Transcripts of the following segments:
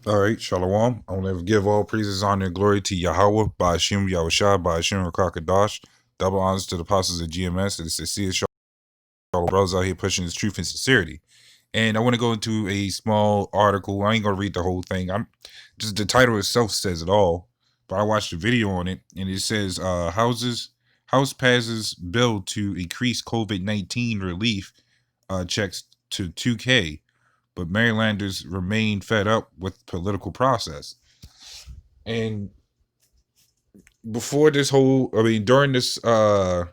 All right, Shalom. I want to give all praises, honor, and glory to Yahweh, by Hashem, Yahushua, by Hashem, Rakakadash. Double honors to the apostles of GMS and the sincere Shalom brothers out here pushing this truth and sincerity. And I want to go into a small article. I ain't going to read the whole thing. I'm just the title itself says it all. But I watched a video on it, and it says House passes bill to increase COVID-19 relief checks to 2K, but Marylanders remain fed up with political process. And before this whole, during this, the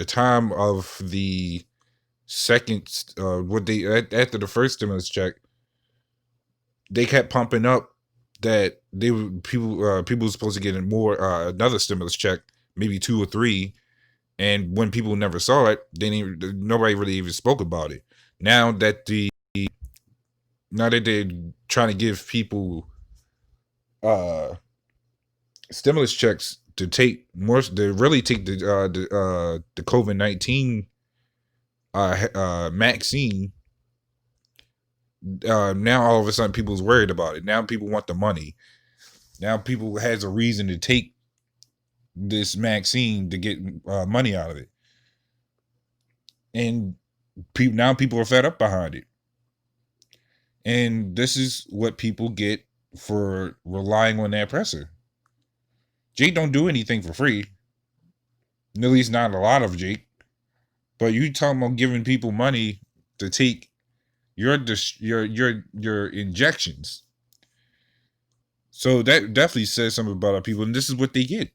time of the second, after the first stimulus check, they kept pumping up that people were supposed to get more another stimulus check, maybe 2 or 3, and when people never saw it, nobody really even spoke about it. Now that they're trying to give people stimulus checks to take more, to really take the COVID-19 vaccine. Now all of a sudden people's worried about it. Now people want the money. Now people has a reason to take this vaccine to get money out of it, and now people are fed up behind it. And this is what people get for relying on their oppressor. Jake don't do anything for free. At least not a lot of Jake. But you talking about giving people money to take your injections. So that definitely says something about our people, and this is what they get.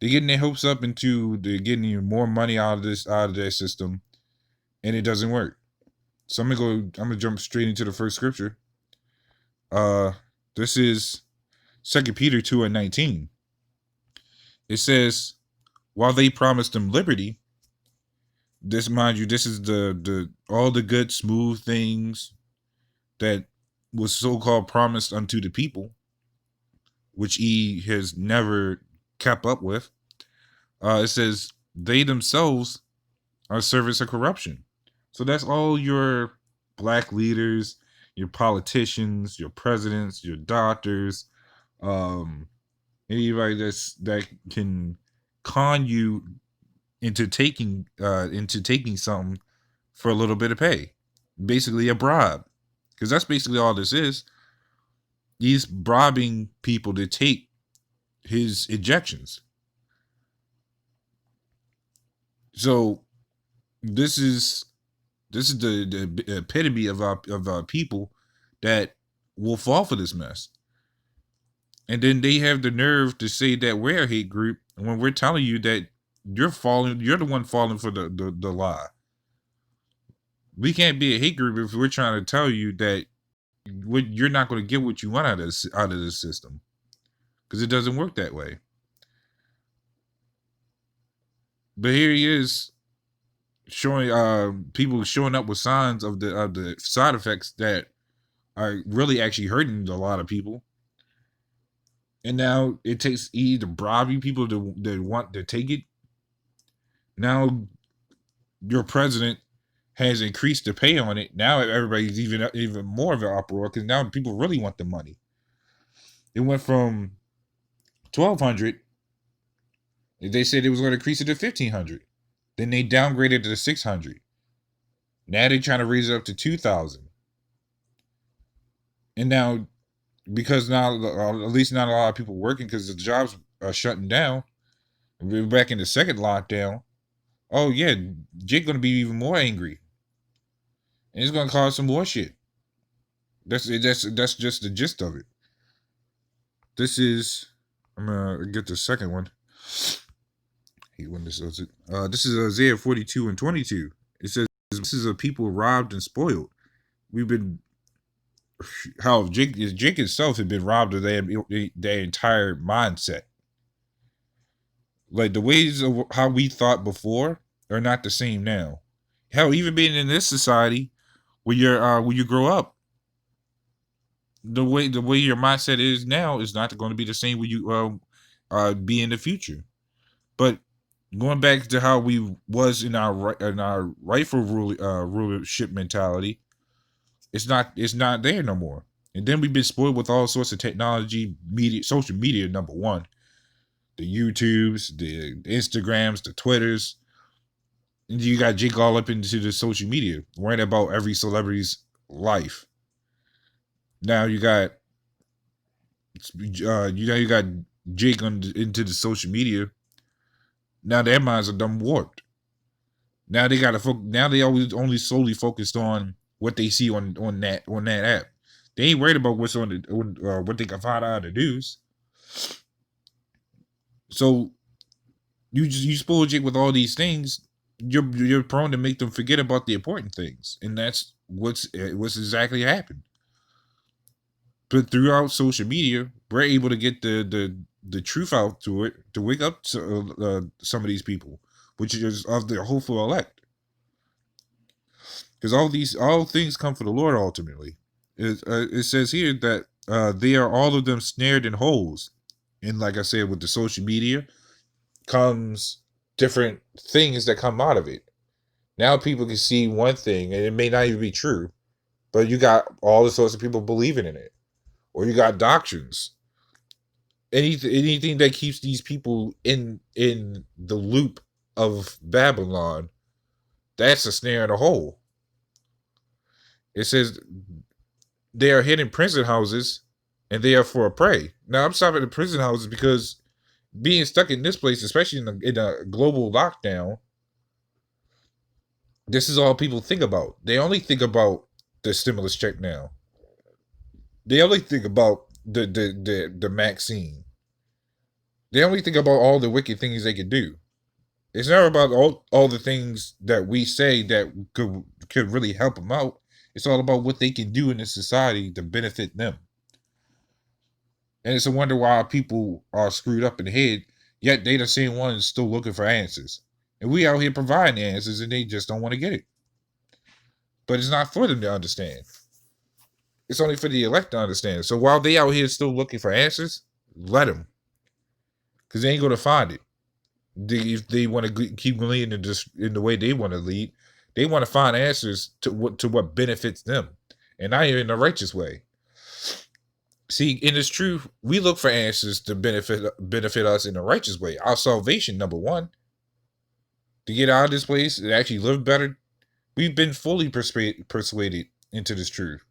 They're getting their hopes up into they're getting even more money out of their system, and it doesn't work. So I'm gonna jump straight into the first scripture. This is 2 Peter 2:19. It says, while they promised them liberty, this, mind you, this is the all the good smooth things that was so-called promised unto the people, which he has never kept up with. It says they themselves are servants of corruption. So that's all your black leaders, your politicians, your presidents, your doctors, anybody that can con you into taking something for a little bit of pay, basically a bribe, because that's basically all this is. He's bribing people to take his injections. So this is the epitome of our people that will fall for this mess. And then they have the nerve to say that we're a hate group when we're telling you that you're the one falling for the lie. We can't be a hate group if we're trying to tell you that you're not going to get what you want out of this system, because it doesn't work that way. But here he is showing people showing up with signs of the side effects that are really actually hurting a lot of people. And now it takes either bribing people to want to take it. Now your president has increased the pay on it. Now everybody's even more of an uproar, because now people really want the money. It went from 1,200. They said it was going to increase it to 1,500. Then they downgraded it to 600. Now they're trying to raise it up to 2,000. And now, because now at least not a lot of people working because the jobs are shutting down, we're back in the second lockdown. Oh yeah, Jake gonna be even more angry, and it's gonna cause some more shit. That's just the gist of it. This is, I'm gonna get the second one. I hate when this does it. This is Isaiah 42:22. It says, "This is a people robbed and spoiled." We've been, how Jake himself had been robbed of their entire mindset. Like the ways of how we thought before are not the same now. Hell, even being in this society, when you grow up, the way your mindset is now is not going to be the same when you be in the future. But going back to how we was in our rightful rulership mentality, it's not there no more. And then we've been spoiled with all sorts of technology, media, social media, number one. The YouTubes, the Instagrams, the Twitters. And you got Jake all up into the social media, worrying about every celebrity's life. Now you got you got Jake into the social media. Now their minds are dumb warped. Now they gotta now they always only solely focused on what they see on that app. They ain't worried about what's on what they can find out of the news. So you spoil Jake with all these things. You're prone to make them forget about the important things, and that's what's exactly happened. But throughout social media, we're able to get the truth out to it, to wake up to some of these people, which is of the hopeful elect. Because all things come from the Lord ultimately. It says here that they are all of them snared in holes. And like I said, with the social media comes different things that come out of it. Now people can see one thing, and it may not even be true, but you got all the sorts of people believing in it. Or you got doctrines. Anything that keeps these people in the loop of Babylon, that's a snare in a hole. It says they are hid in prison houses and they are for a prey. Now I'm stopping at the prison houses because being stuck in this place, especially in a global lockdown, this is all people think about. They only think about the stimulus check now. They only think about the vaccine. They only think about all the wicked things they could do. It's not about all the things that we say that could really help them out. It's all about what they can do in the society to benefit them. And it's a wonder why people are screwed up in the head, yet they the same ones still looking for answers. And we out here providing answers and they just don't want to get it. But it's not for them to understand. It's only for the elect to understand. So while they out here still looking for answers, let them. Because they ain't going to find it. If they want to keep leading in the way they want to lead, they want to find answers to what benefits them, and not in a righteous way. See, in this truth, we look for answers to benefit us in a righteous way. Our salvation, number one, to get out of this place and actually live better. We've been fully persuaded into this truth.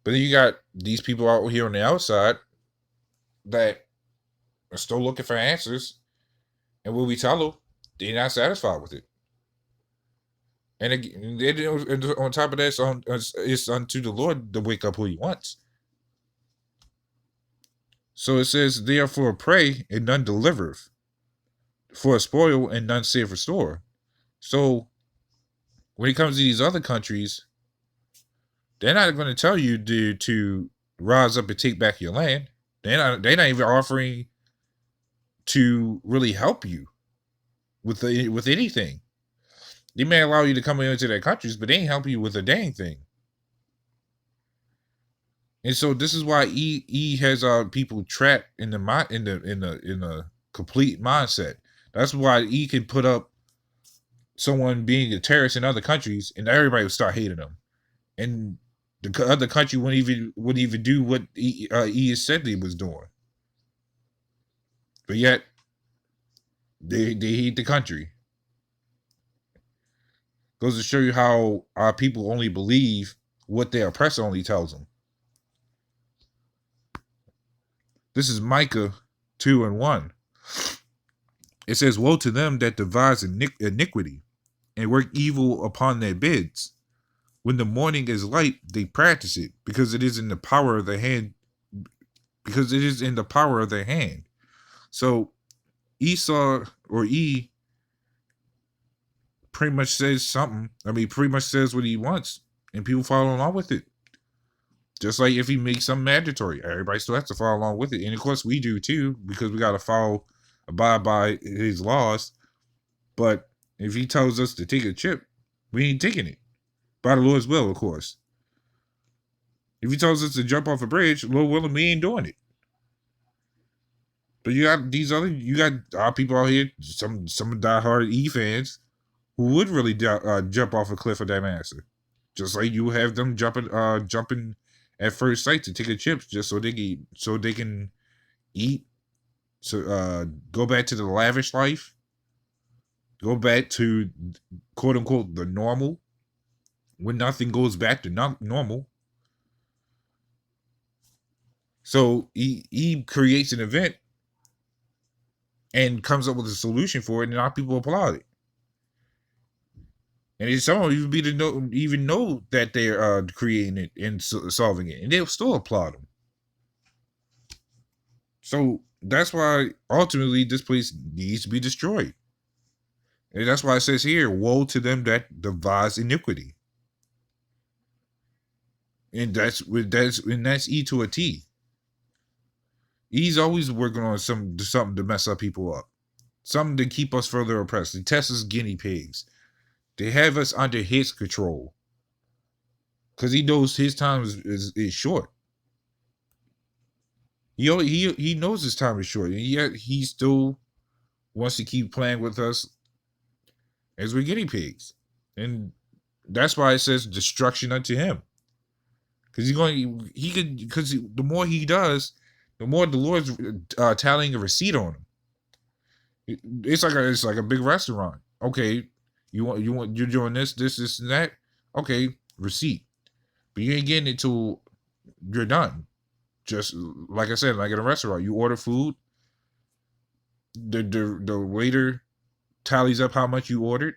But then you got these people out here on the outside that are still looking for answers. And when we tell them, they're not satisfied with it. And on top of that, it's unto the Lord to wake up who he wants. So it says, they are for a prey and none delivereth, for a spoil and none save restore. So when it comes to these other countries, they're not going to tell you to rise up and take back your land. They're not even offering to really help you with anything. They may allow you to come into their countries, but they ain't help you with a dang thing. And so this is why E has people trapped in the complete mindset. That's why E can put up someone being a terrorist in other countries, and everybody would start hating them, and the other country wouldn't even do what E said they was doing. But yet, they hate the country. Goes to show you how our people only believe what their oppressor only tells them. This is Micah 2:1. It says, woe to them that devise iniquity and work evil upon their beds. When the morning is light, they practice it, because it is in the power of their hand. Because it is in the power of their hand. So Esau, or E, pretty much says something. I mean, pretty much says what he wants, and people follow along with it. Just like if he makes something mandatory, everybody still has to follow along with it. And of course we do too, because we got to abide by his laws. But if he tells us to take a chip, we ain't taking it. By the Lord's will, of course. If he tells us to jump off a bridge, Lord willing, we ain't doing it. But you got our people out here, some diehard E fans, who would really jump off a cliff of that master. Just like you have them jumping at first sight to take the chips just so they can eat, so go back to the lavish life, go back to quote unquote the normal when nothing goes back to not normal. So he creates an event and comes up with a solution for it, and our people applaud it. And some of them even know that they're creating it and solving it, and they'll still applaud them. So that's why ultimately this place needs to be destroyed. And that's why it says here, woe to them that devise iniquity. And that's E to a T. He's always working on something to mess up people up. Something to keep us further oppressed. They test us guinea pigs. They have us under his control. Because he knows his time is short. He knows his time is short, and yet he still wants to keep playing with us as we're guinea pigs. And that's why it says destruction unto him. Because the more he does, the more the Lord's tallying a receipt on him. It's like a big restaurant. Okay, you're doing this, and that. Okay, receipt. But you ain't getting it till you're done. Just like I said, like in a restaurant, you order food. The waiter tallies up how much you ordered,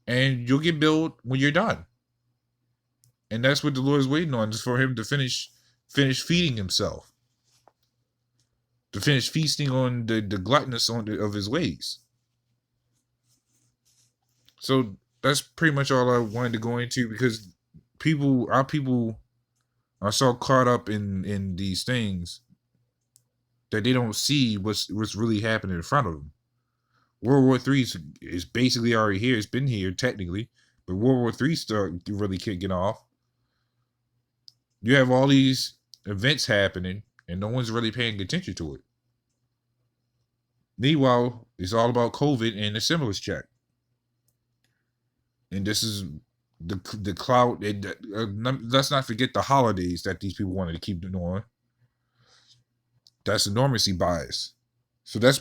and you'll get billed when you're done. And that's what the Lord is waiting on, just for him to finish feeding himself, to finish feasting on the gluttonous of his ways. So that's pretty much all I wanted to go into, because our people are so caught up in these things that they don't see what's really happening in front of them. World War III is basically already here. It's been here technically, but World War III start really kicking off. You have all these events happening, and no one's really paying attention to it. Meanwhile, it's all about COVID and the stimulus check. And this is the cloud. Let's not forget the holidays that these people wanted to keep doing. That's enormously biased. So that's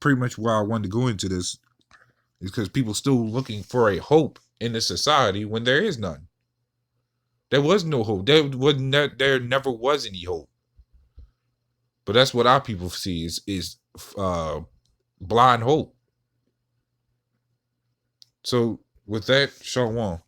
pretty much why I wanted to go into this, is because people still looking for a hope in this society when there is none. There was no hope. There never was any hope. But that's what our people see is blind hope. So with that, Shalom.